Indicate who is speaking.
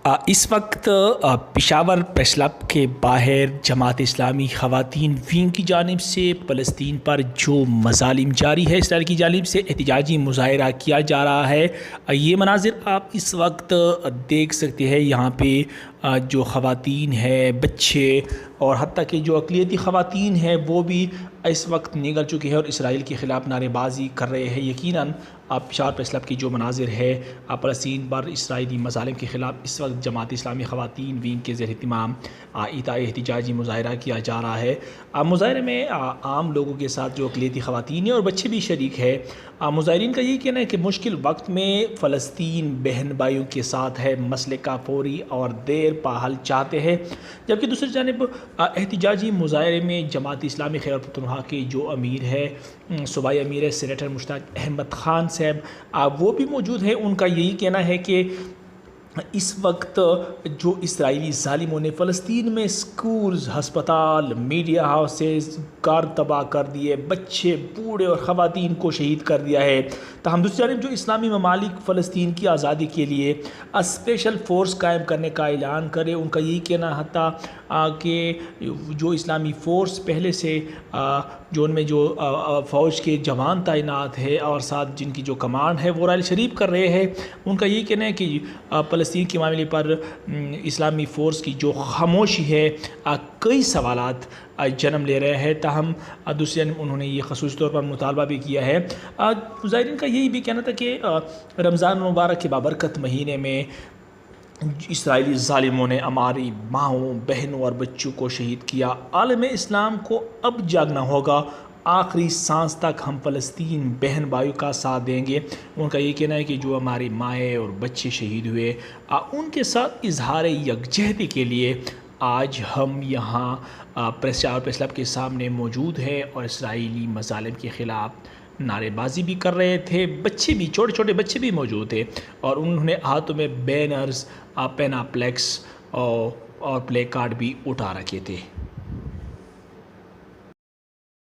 Speaker 1: اس وقت Peshawar press club کے باہر جماعت اسلامی خواتین ونگ کی جانب سے فلسطین پر جو مظالم جاری ہے اسرائیل کی جانب سے احتجاجی مظاہرہ کیا جا رہا ہے، یہ مناظر آپ اس وقت دیکھ سکتے ہیں۔ یہاں پہ جو خواتین ہیں، بچے اور حتیٰ کہ جو اقلیتی خواتین ہیں وہ بھی اس وقت نکل چکے ہیں اور اسرائیل کے خلاف نعرے بازی کر رہے ہیں۔ یقیناً پشاور پریس کلب کی جو مناظر ہے فلسطین پر اسرائیلی مظالم کے خلاف اس وقت جماعت اسلامی خواتین ونگ کے زیر اہتمام احتجاجی مظاہرہ کیا جا رہا ہے۔ مظاہرے میں عام لوگوں کے ساتھ جو اقلیتی خواتین ہیں اور بچے بھی شریک ہے۔ مظاہرین کا یہی کہنا ہے کہ مشکل وقت میں فلسطین بہن بھائیوں کے ساتھ ہے، مسئلے کا فوری اور دیر پا حل چاہتے ہیں، جبکہ دوسری جانب احتجاجی مظاہرے میں جماعت اسلامی خیبر پختونخوا کے جو امیر ہے، صوبائی امیر ہے سینیٹر مشتاق احمد خان صاحب، وہ بھی موجود ہیں۔ ان کا یہی کہنا ہے کہ اس وقت جو اسرائیلی ظالموں نے فلسطین میں سکولز، ہسپتال، میڈیا ہاؤسز کار تباہ کر دیے، بچے، بوڑھے اور خواتین کو شہید کر دیا ہے، تاہم دوسری جانب جو اسلامی ممالک فلسطین کی آزادی کے لیے اسپیشل فورس قائم کرنے کا اعلان کرے، ان کا یہی کہنا حتیٰ کہ جو اسلامی فورس پہلے سے جو ان میں جو فوج کے جوان تعینات ہے اور ساتھ جن کی جو کمانڈ ہے وہ رائل شریف کر رہے ہیں، ان کا یہی کہنا ہے کہ فلسطین کے معاملے پر اسلامی فورس کی جو خاموشی ہے کئی سوالات جنم لے رہے ہیں، تاہم دوسری جانب انہوں نے یہ خصوصی طور پر مطالبہ بھی کیا ہے۔ مظاہرین کا یہی بھی کہنا تھا کہ رمضان مبارک کے بابرکت مہینے میں اسرائیلی ظالموں نے ہماری ماؤں، بہنوں اور بچوں کو شہید کیا۔ عالم اسلام کو اب جاگنا ہوگا، آخری سانس تک ہم فلسطین بہن بھائیوں کا ساتھ دیں گے۔ ان کا یہ کہنا ہے کہ جو ہماری مائیں اور بچے شہید ہوئے، ان کے ساتھ اظہار یکجہتی کے لیے آج ہم یہاں پشاور پریس کلب کے سامنے موجود ہیں اور اسرائیلی مظالم کے خلاف نعرے بازی بھی کر رہے تھے۔ بچے بھی، چھوٹے چھوٹے بچے بھی موجود تھے اور انہوں نے ہاتھوں میں بینرز، پیناپلیکس اور پلے کارڈ بھی اٹھا رکھے تھے۔